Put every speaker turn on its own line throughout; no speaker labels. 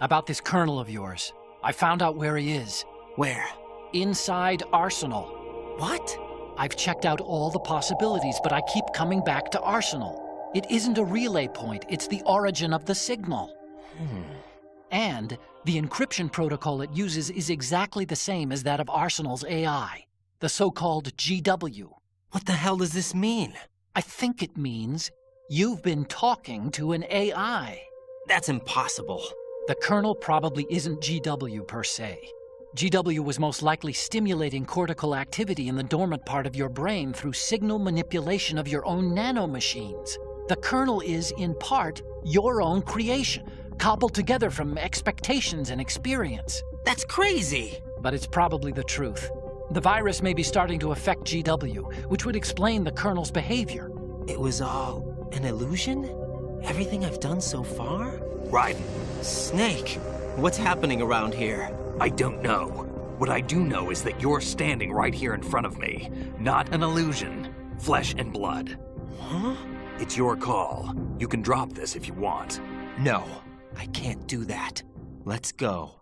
About this colonel of yours. I found out where he is.
Where?
Inside Arsenal.
What?
I've checked out all the possibilities, but I keep coming back to Arsenal. It isn't a relay point, it's the origin of the signal. And the encryption protocol it uses is exactly the same as that of Arsenal's AI, the so-called GW.
What the hell does this mean?
I think it means you've been talking to an AI.
That's impossible.
The kernel probably isn't GW per se. GW was most likely stimulating cortical activity in the dormant part of your brain through signal manipulation of your own nanomachines. The kernel is, in part, your own creation, cobbled together from expectations and experience.
That's crazy!
But it's probably the truth. The virus may be starting to affect GW, which would explain the kernel's behavior.
It was all an illusion? Everything I've done so far?
Raiden,
Snake, what's happening around here?
I don't know. What I do know is that you're standing right here in front of me. Not an illusion. Flesh and blood.
Huh?
It's your call. You can drop this if you want.
No, I can't do that. Let's go.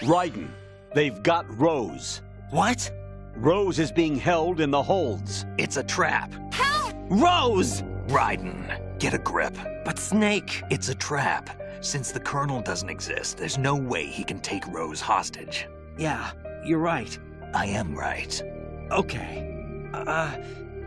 Raiden, they've got Rose.
What?
Rose is being held in the holds.
It's a trap.
Rose!
Raiden, get a grip.
But Snake...
It's a trap. Since the Colonel doesn't exist, there's no way he can take Rose hostage.
Yeah, you're right.
I am right.
Okay.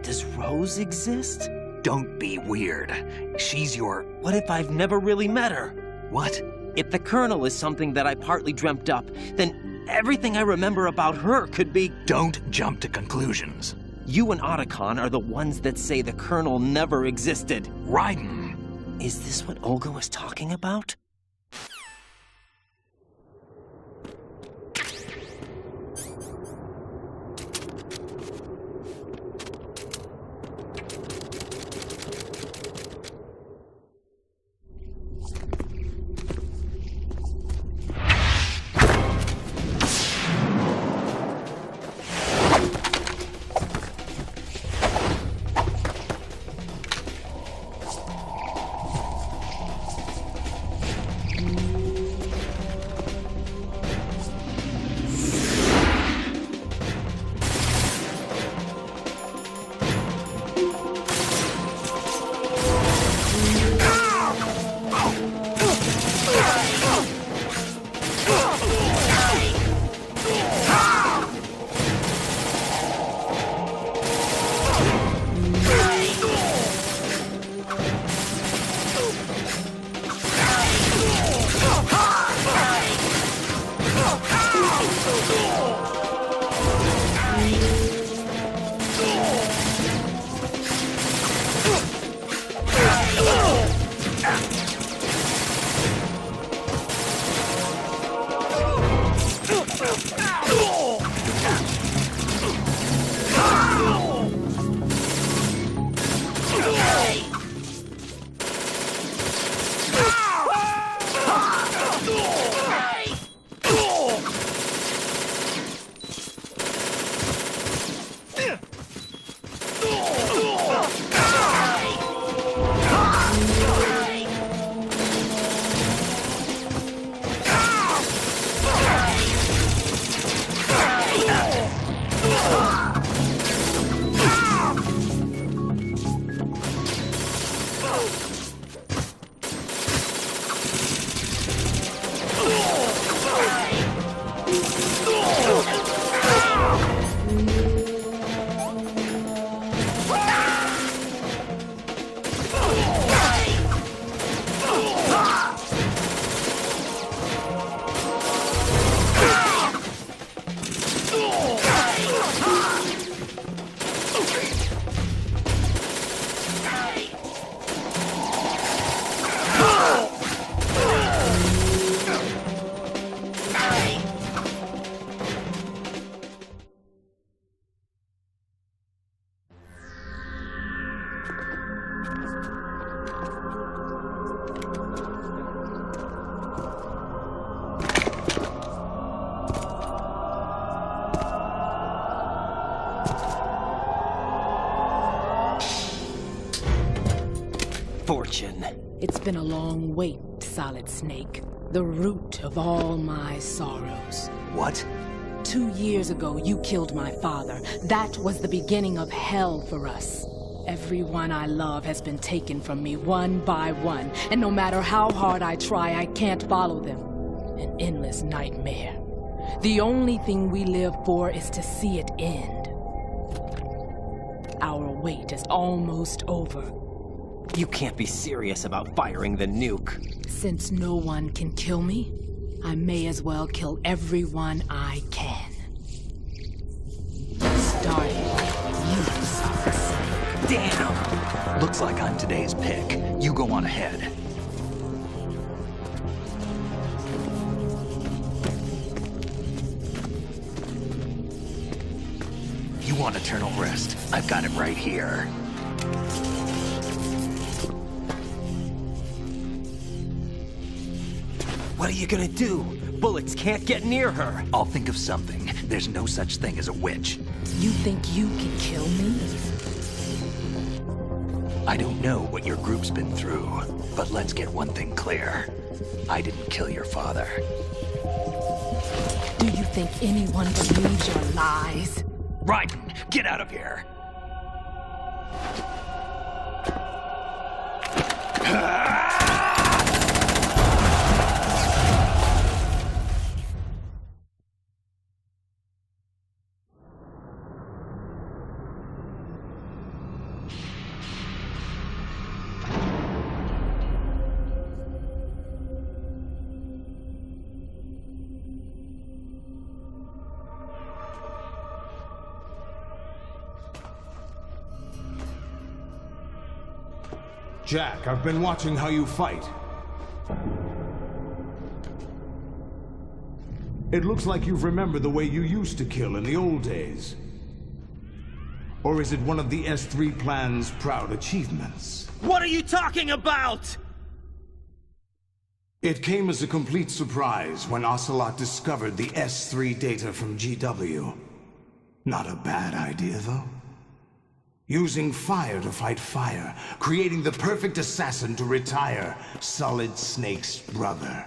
Does Rose exist?
Don't be weird. She's your...
What if I've never really met her?
What?
If the Colonel is something that I partly dreamt up, then everything I remember about her could be...
Don't jump to conclusions.
You and Otacon are the ones that say the Colonel never existed.
Raiden!
Is this what Olga was talking about? fortune.
It's been a long wait, Solid Snake. The root of all my sorrows.
What?
2 years ago, you killed my father. That was the beginning of hell for us. Everyone I love has been taken from me one by one, and no matter how hard I try, I can't follow them. An endless nightmare. The only thing we live for is to see it end. Our wait is almost over.
You can't be serious about firing the nuke.
Since no one can kill me, I may as well kill everyone I can. Starting with you, Solid Snake.
Damn!
Looks like I'm today's pick. You go on ahead. You want eternal rest? I've got it right here.
What are you gonna do? Bullets can't get near her.
I'll think of something. There's no such thing as a witch.
You think you can kill me?
I don't know what your group's been through, but let's get one thing clear. I didn't kill your father.
Do you think anyone believes your lies?
Raiden, get out of here!
Jack, I've been watching how you fight. It looks like you've remembered the way you used to kill in the old days. Or is it one of the S3 plan's proud achievements?
What are you talking about?
It came as a complete surprise when Ocelot discovered the S3 data from GW. Not a bad idea, though. Using fire to fight fire, creating the perfect assassin to retire Solid Snake's brother.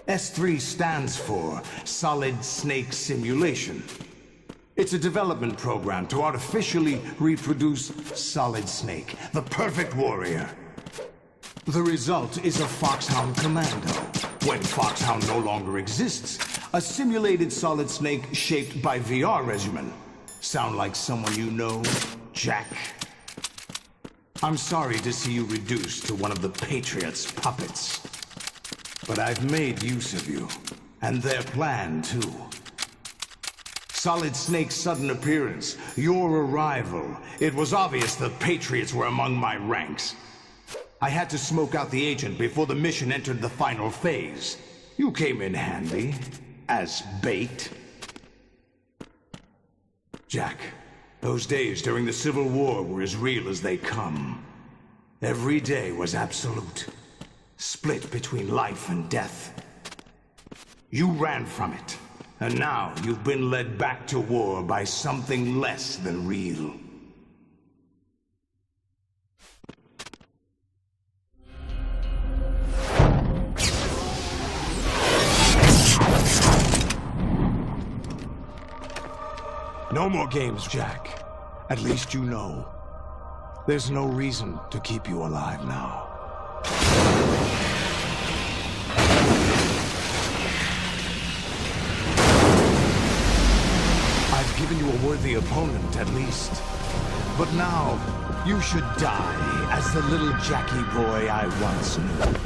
S3 stands for Solid Snake Simulation. It's a development program to artificially reproduce Solid Snake, the perfect warrior. The result is a Foxhound Commando. When Foxhound no longer exists, a simulated Solid Snake shaped by VR regimen. Sound like someone you know, Jack? I'm sorry to see you reduced to one of the Patriots' puppets. But I've made use of you, and their plan too. Solid Snake's sudden appearance, your arrival, it was obvious the Patriots were among my ranks. I had to smoke out the agent before the mission entered the final phase. You came in handy, as bait. Jack, those days during the Civil War were as real as they come. Every day was absolute, split between life and death. You ran from it, and now you've been led back to war by something less than real. No more games, Jack. At least you know. There's no reason to keep you alive now. I've given you a worthy opponent, at least. But now, you should die as the little Jackie boy I once knew.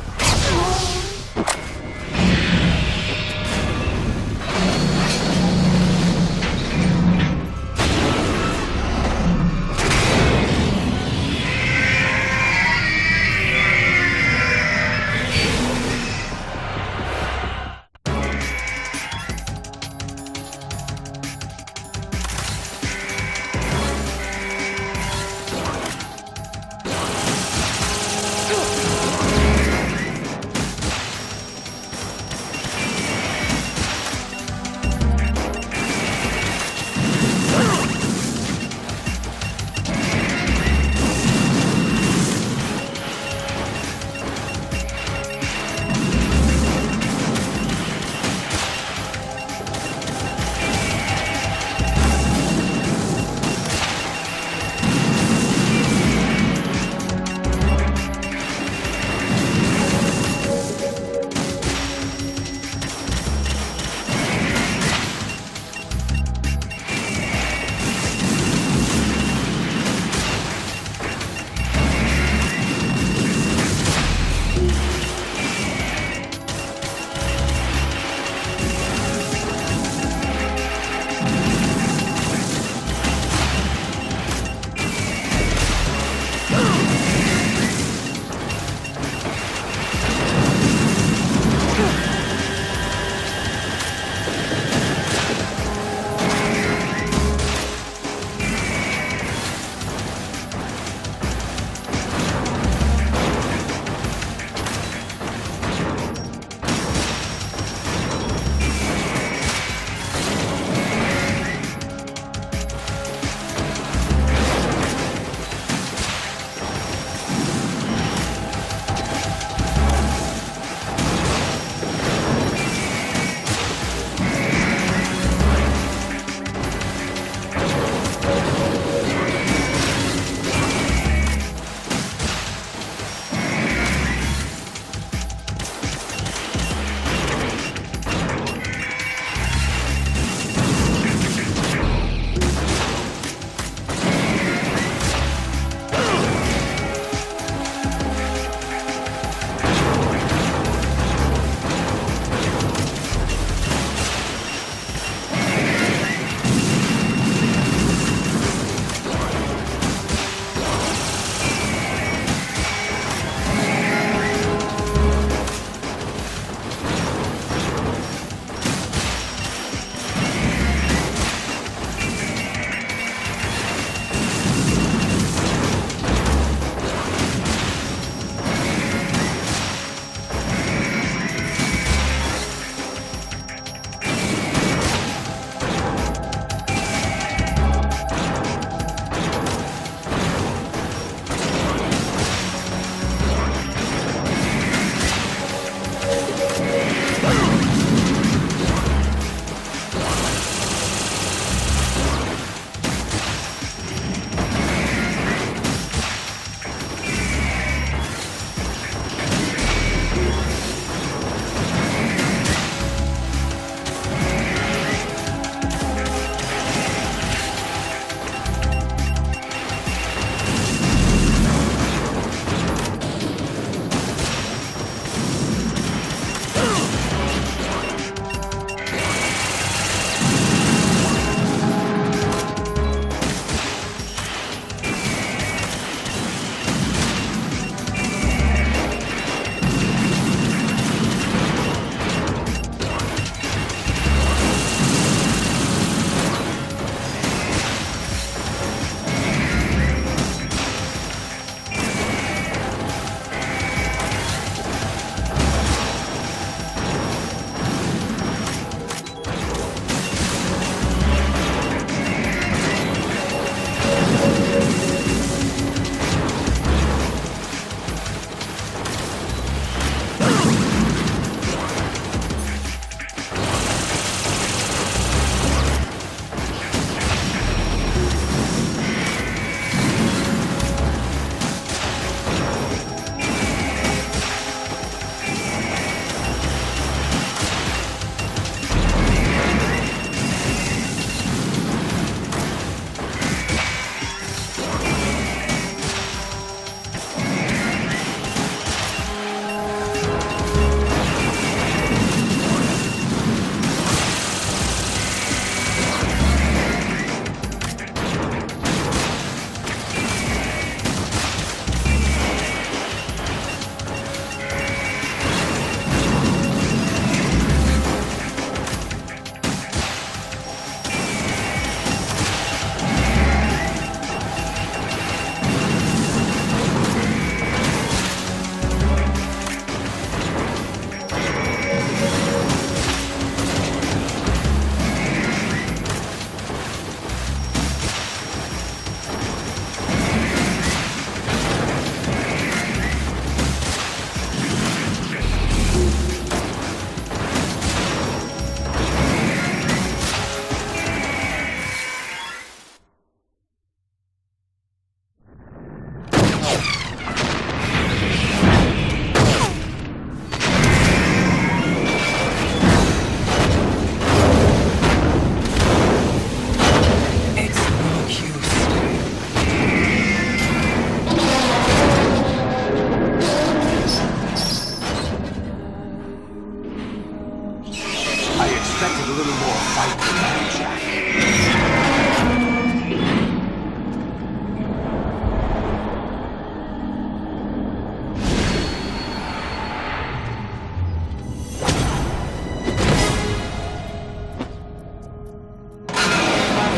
expected a little more fight than that, Jack.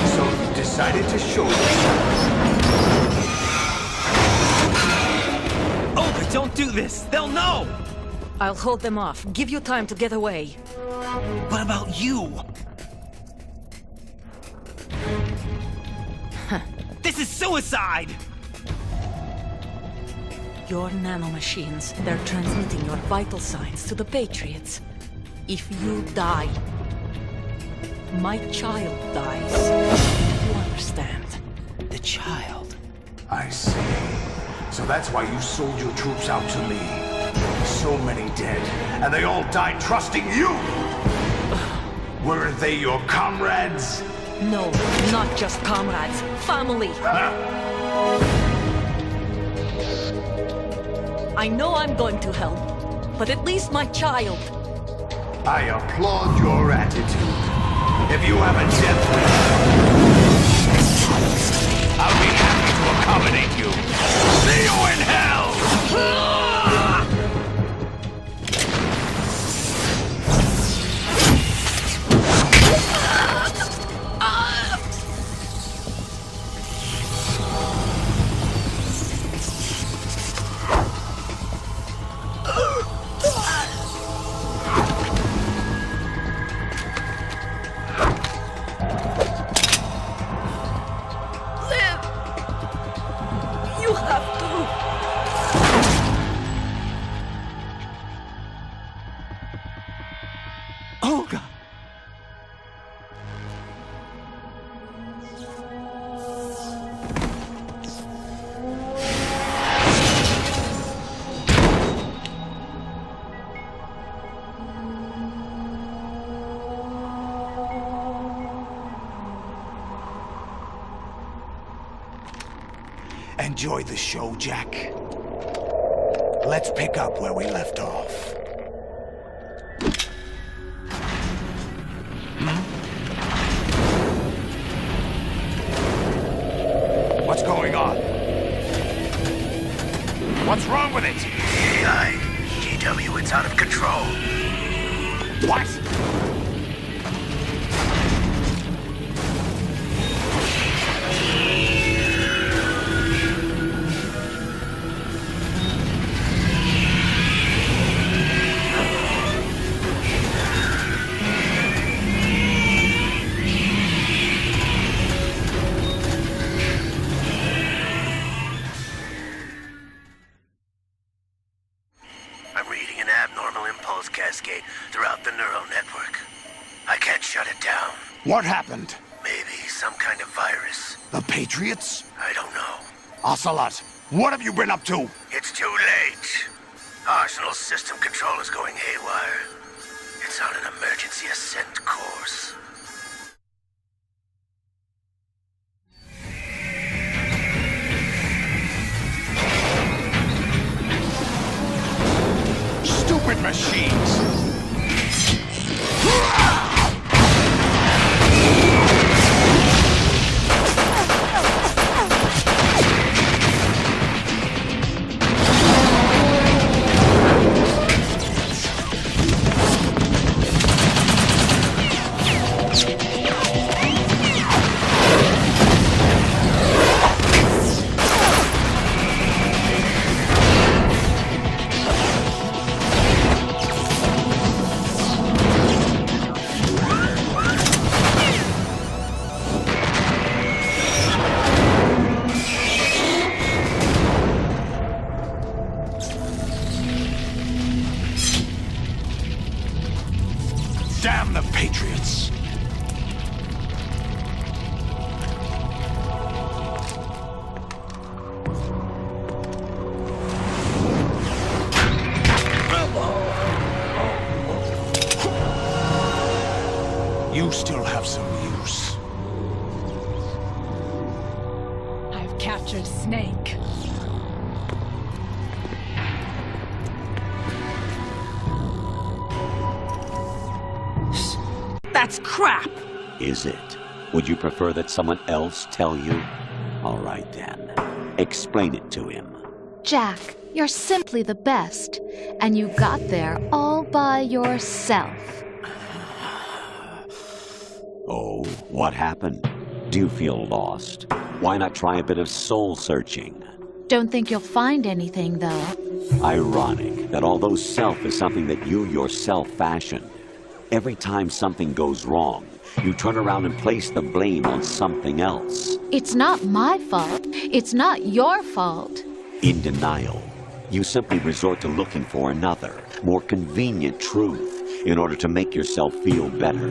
So you decided to show yourself.
Olga, don't do this! They'll know!
I'll hold them off. Give you time to get away.
What about you? This is suicide!
Your nanomachines, they're transmitting your vital signs to the Patriots. If you die, my child dies. You understand?
The child.
I see. So that's why you sold your troops out to me. So many dead, and they all died trusting you! Weren't they your comrades?
No, not just comrades. Family. I know I'm going to hell, but at least my child.
I applaud your attitude. If you have a death wish, I'll be happy to accommodate you. See you in hell!
You have to.
Olga!
Enjoy the show, Jack. Let's pick up where we left off. What's going on? What's wrong with it?
AI, GW, it's out of control.
What?
I'm reading an abnormal impulse cascade throughout the neural network. I can't shut it down.
What happened?
Maybe some kind of virus.
The Patriots?
I don't know.
Ocelot, what have you been up to?
It's too late. Arsenal's system control is going haywire. It's on an emergency ascent course.
Stupid machines! Damn the Patriots! You still have some use.
I've captured Snake.
That's crap!
Is it? Would you prefer that someone else tell you? All right then. Explain it to him.
Jack, you're simply the best. And you got there all by yourself.
Oh, what happened? Do you feel lost? Why not try a bit of soul searching?
Don't think you'll find anything, though.
Ironic that although self is something that you yourself fashioned, every time something goes wrong, you turn around and place the blame on something else.
It's not my fault. It's not your fault.
In denial, you simply resort to looking for another, more convenient truth in order to make yourself feel better.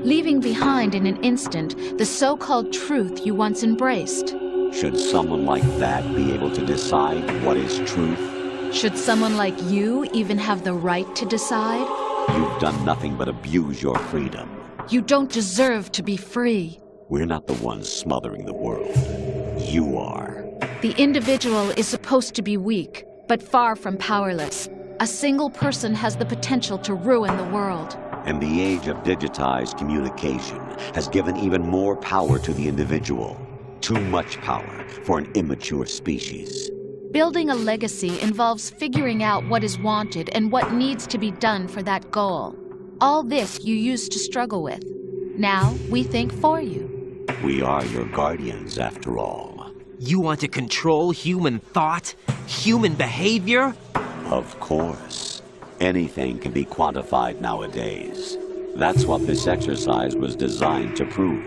Leaving behind in an instant the so-called truth you once embraced.
Should someone like that be able to decide what is truth?
Should someone like you even have the right to decide?
You've done nothing but abuse your freedom.
You don't deserve to be free.
We're not the ones smothering the world. You are.
The individual is supposed to be weak, but far from powerless. A single person has the potential to ruin the world.
And the age of digitized communication has given even more power to the individual. Too much power for an immature species.
Building a legacy involves figuring out what is wanted and what needs to be done for that goal. All this you used to struggle with. Now we think for you.
We are your guardians, after all.
You want to control human thought? Human behavior?
Of course. Anything can be quantified nowadays. That's what this exercise was designed to prove.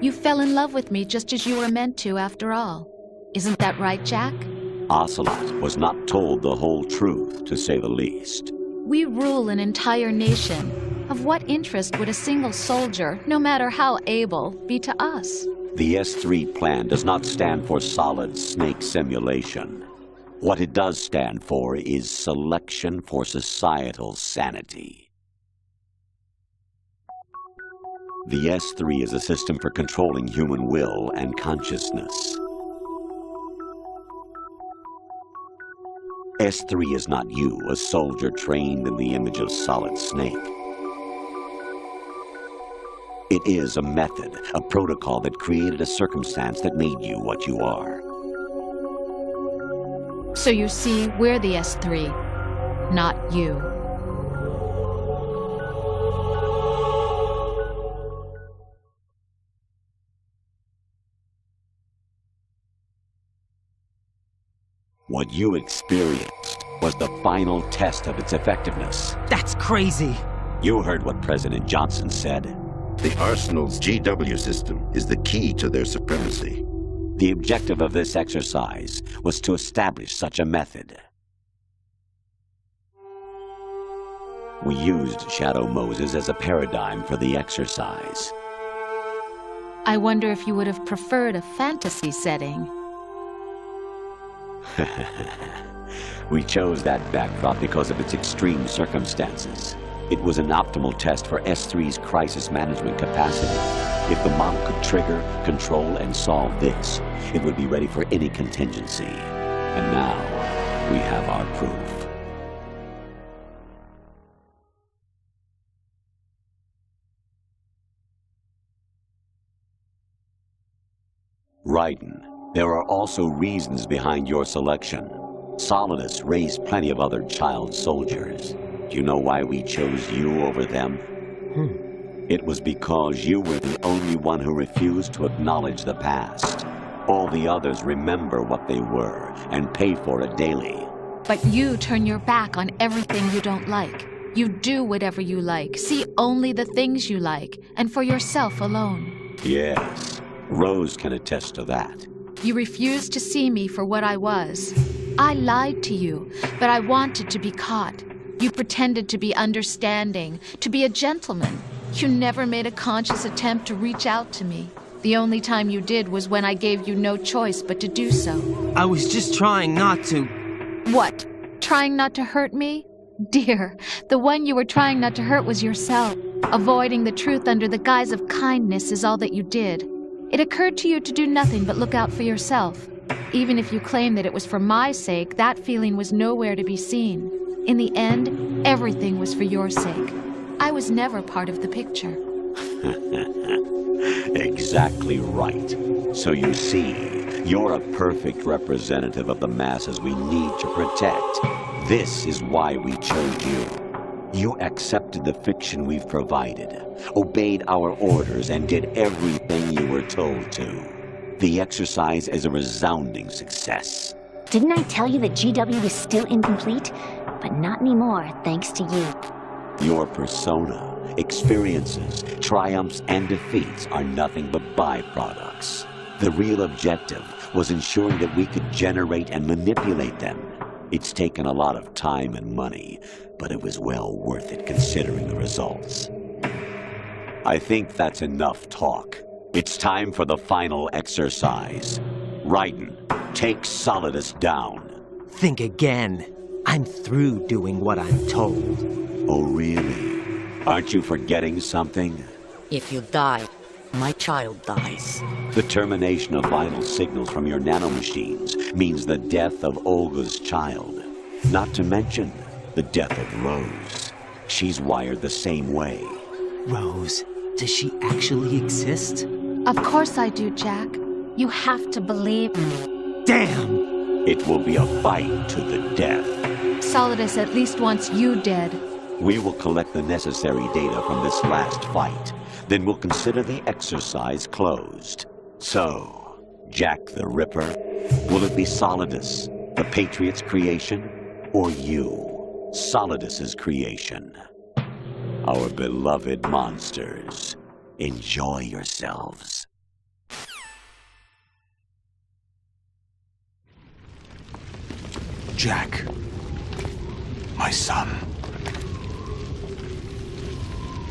You fell in love with me just as you were meant to, after all. Isn't that right, Jack?
Ocelot was not told the whole truth, to say the least.
We rule an entire nation. Of what interest would a single soldier, no matter how able, be to us?
The S3 plan does not stand for Solid Snake Simulation. What it does stand for is Selection for Societal Sanity. The S3 is a system for controlling human will and consciousness. S3 is not you, a soldier trained in the image of Solid Snake. It is a method, a protocol that created a circumstance that made you what you are.
So you see, we're the S3, not you.
What you experienced was the final test of its effectiveness.
That's crazy.
You heard what President Johnson said.
The Arsenal's GW system is the key to their supremacy.
The objective of this exercise was to establish such a method. We used Shadow Moses as a paradigm for the exercise.
I wonder if you would have preferred a fantasy setting.
We chose that backdrop because of its extreme circumstances. It was an optimal test for S3's crisis management capacity. If the model could trigger, control, and solve this, it would be ready for any contingency. And now, we have our proof. Raiden, there are also reasons behind your selection. Solidus raised plenty of other child soldiers. Do you know why we chose you over them? It was because you were the only one who refused to acknowledge the past. All the others remember what they were and pay for it daily.
But you turn your back on everything you don't like. You do whatever you like, see only the things you like, and for yourself alone.
Yes, Rose can attest to that.
You refused to see me for what I was. I lied to you, but I wanted to be caught. You pretended to be understanding, to be a gentleman. You never made a conscious attempt to reach out to me. The only time you did was when I gave you no choice but to do so.
I was just trying not to.
What? Trying not to hurt me? Dear, the one you were trying not to hurt was yourself. Avoiding the truth under the guise of kindness is all that you did. It occurred to you to do nothing but look out for yourself. Even if you claim that it was for my sake, that feeling was nowhere to be seen. In the end, everything was for your sake. I was never part of the picture.
Exactly right. So you see, you're a perfect representative of the masses we need to protect. This is why we chose you. You accepted the fiction we've provided, obeyed our orders, and did everything you were told to. The exercise is a resounding success.
Didn't I tell you that GW is still incomplete? But not anymore, thanks to you.
Your persona, experiences, triumphs, and defeats are nothing but byproducts. The real objective was ensuring that we could generate and manipulate them. It's taken a lot of time and money, but it was well worth it considering the results. I think that's enough talk. It's time for the final exercise. Raiden, take Solidus down.
Think again. I'm through doing what I'm told.
Oh, really? Aren't you forgetting something?
If you die, my child dies.
The termination of vital signals from your nanomachines means the death of Olga's child. Not to mention the death of Rose. She's wired the same way.
Rose, does she actually exist?
Of course I do, Jack. You have to believe.
Damn!
It will be a fight to the death.
Solidus at least wants you dead.
We will collect the necessary data from this last fight. Then we'll consider the exercise closed. So, Jack the Ripper, will it be Solidus, the Patriot's creation, or you, Solidus's creation? Our beloved monsters, enjoy yourselves.
Jack, my son.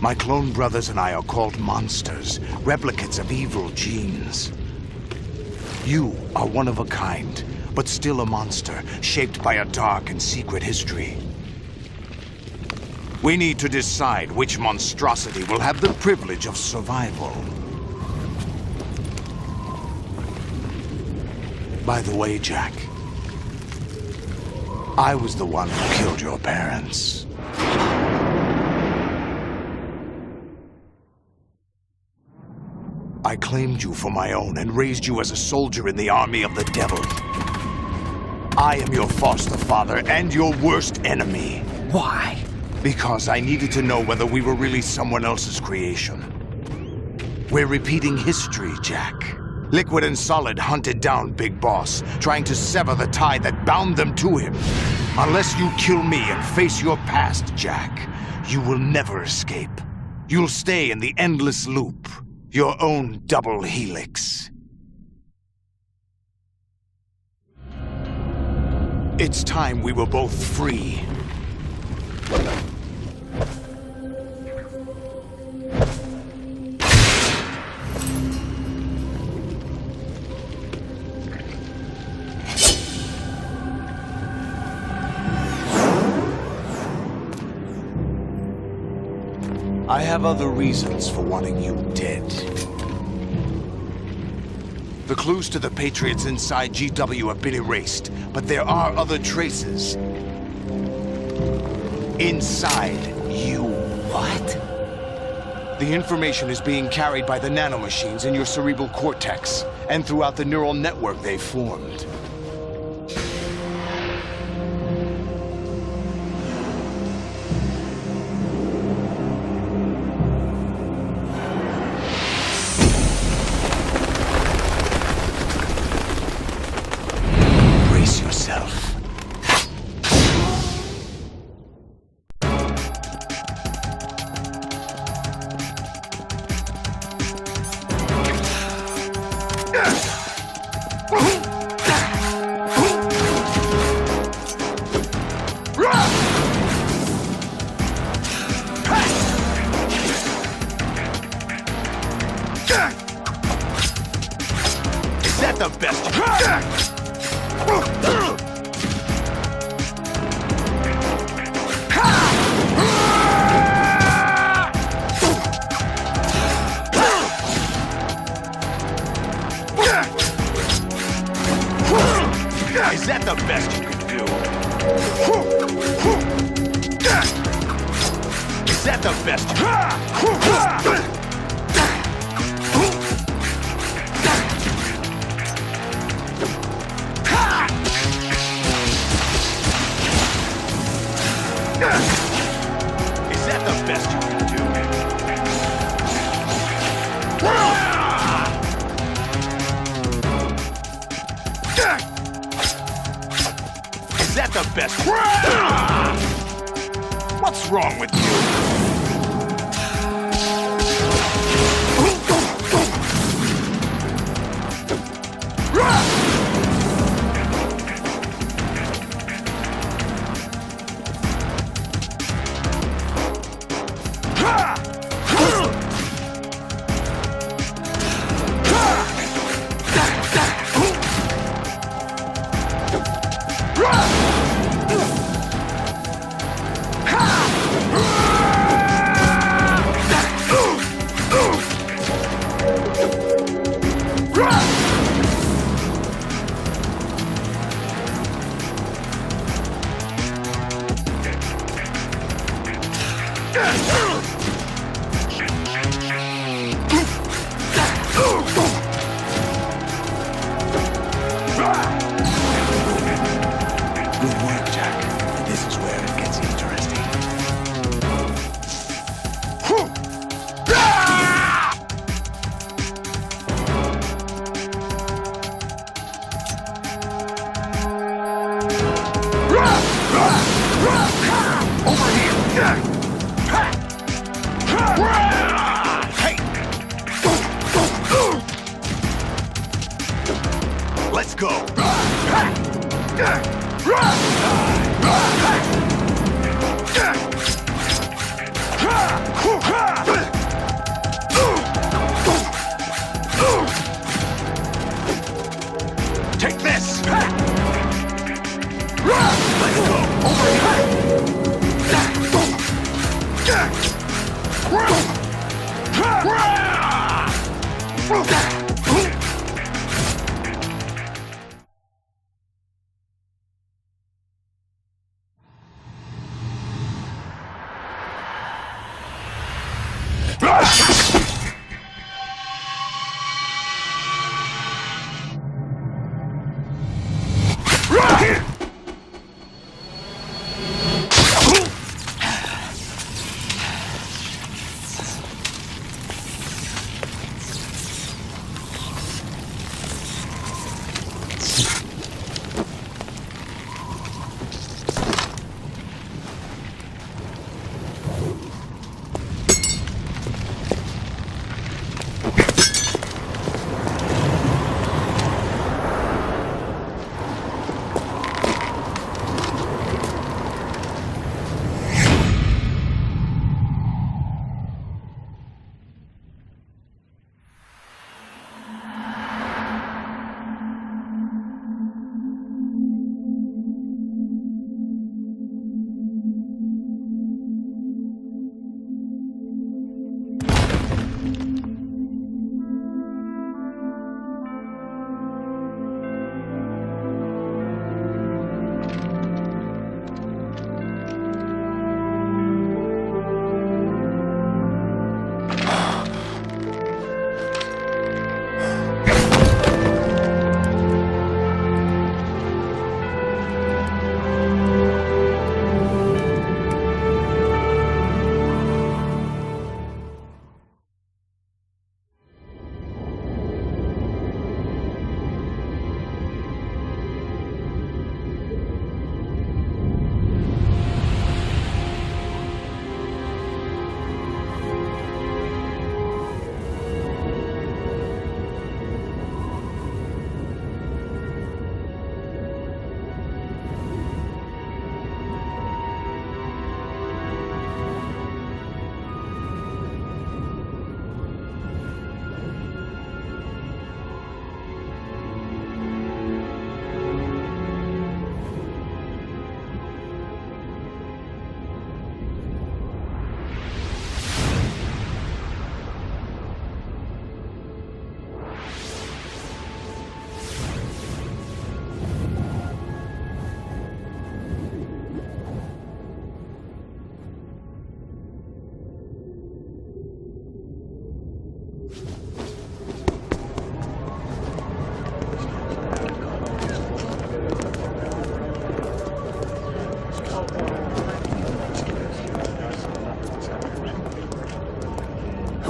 My clone brothers and I are called monsters, replicates of evil genes. You are one of a kind, but still a monster, shaped by a dark and secret history. We need to decide which monstrosity will have the privilege of survival. By the way, Jack, I was the one who killed your parents. I claimed you for my own and raised you as a soldier in the army of the devil. I am your foster father and your worst enemy.
Why?
Because I needed to know whether we were really someone else's creation. We're repeating history, Jack. Liquid and Solid hunted down Big Boss, trying to sever the tie that bound them to him. Unless you kill me and face your past, Jack, you will never escape. You'll stay in the endless loop. Your own double helix. It's time we were both free. I have other reasons for wanting you dead. The clues to the Patriots inside GW have been erased, but there are other traces. Inside you.
What?
The information is being carried by the nanomachines in your cerebral cortex, and throughout the neural network they've formed. Is that the best? Is that the best you can do? Is that the best?
best. What's wrong with you?
Good work, Jack. This is where it gets interesting.
Over here! Hey! Let's go! Take this! Let's go! Over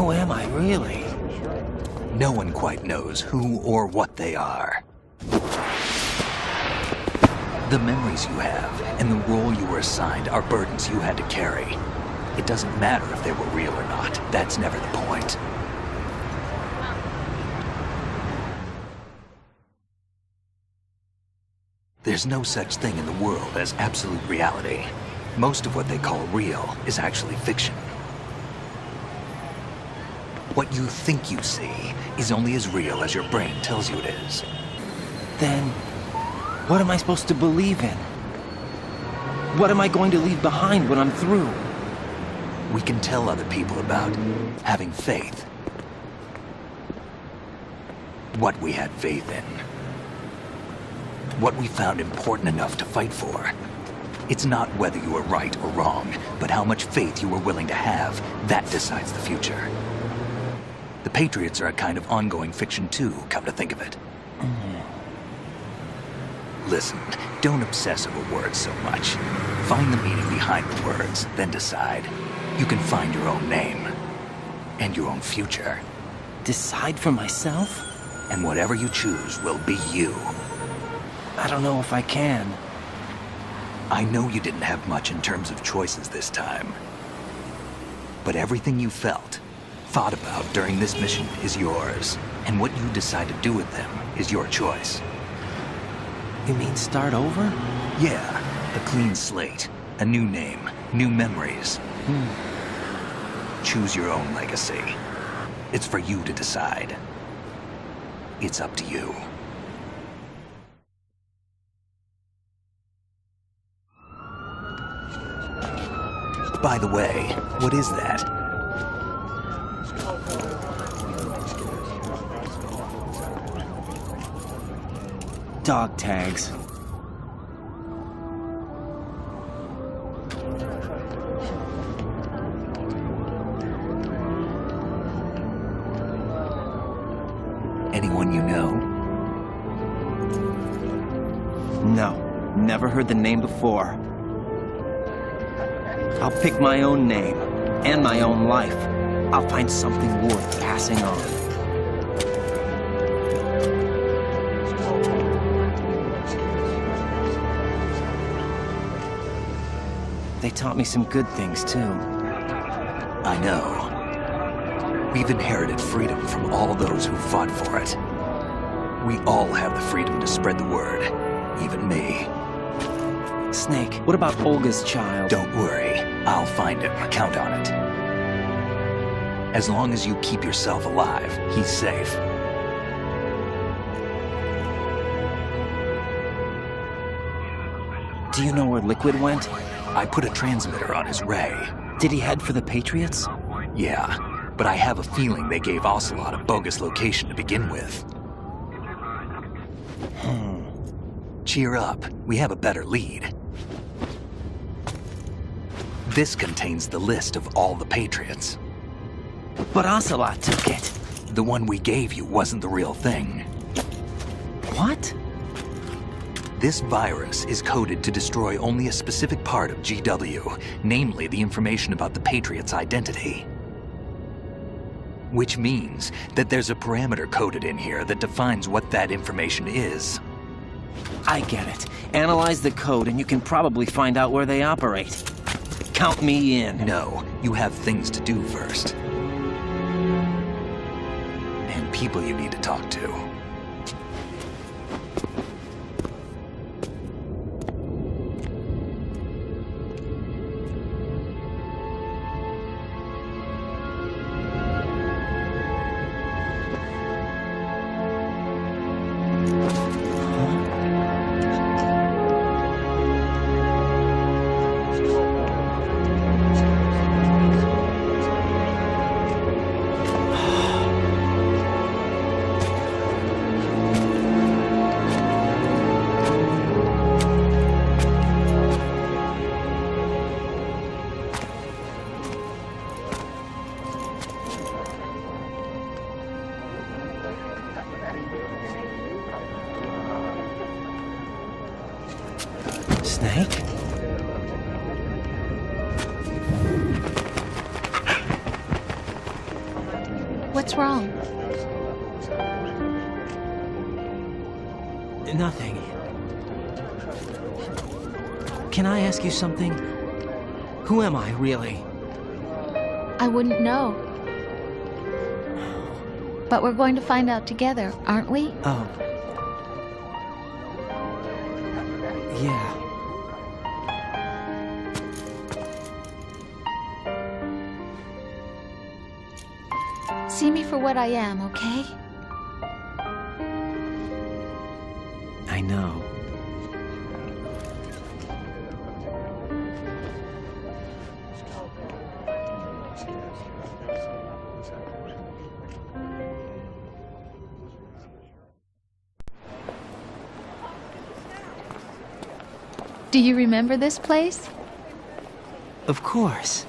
Who am I, really?
No one quite knows who or what they are. The memories you have and the role you were assigned are burdens you had to carry. It doesn't matter if they were real or not. That's never the point. There's no such thing in the world as absolute reality. Most of what they call real is actually fiction. What you think you see is only as real as your brain tells you it is.
Then, what am I supposed to believe in? What am I going to leave behind when I'm through?
We can tell other people about having faith. What we had faith in. What we found important enough to fight for. It's not whether you were right or wrong, but how much faith you were willing to have. That decides the future. The Patriots are a kind of ongoing fiction too, come to think of it. Listen, don't obsess over words so much. Find the meaning behind the words, then decide. You can find your own name. And your own future.
Decide for myself?
And whatever you choose will be you.
I don't know if I can.
I know you didn't have much in terms of choices this time. But everything you felt, thought about during this mission is yours. And what you decide to do with them is your choice.
You mean start over?
Yeah, a clean slate, a new name, new memories. Choose your own legacy. It's for you to decide. It's up to you. By the way, what is that?
Dog tags.
Anyone you know?
No, never heard the name before. I'll pick my own name, and my own life. I'll find something worth passing on. They taught me some good things, too.
I know. We've inherited freedom from all those who fought for it. We all have the freedom to spread the word, even me.
Snake, what about Olga's child?
Don't worry, I'll find him. Count on it. As long as you keep yourself alive, he's safe.
Do you know where Liquid went?
I put a transmitter on his ray.
Did he head for the Patriots?
Yeah, but I have a feeling they gave Ocelot a bogus location to begin with. Cheer up, we have a better lead. This contains the list of all the Patriots.
But Ocelot took it.
The one we gave you wasn't the real thing.
What?
This virus is coded to destroy only a specific part of GW, namely the information about the Patriots' identity. Which means that there's a parameter coded in here that defines what that information is.
I get it. Analyze the code and you can probably find out where they operate. Count me in.
No, you have things to do first. And people you need to talk to.
Snake?
What's wrong?
Nothing. Can I ask you something? Who am I, really?
I wouldn't know. But we're going to find out together, aren't we?
Oh. Yeah.
See me for what I am, okay?
I know.
Do you remember this place?
Of course.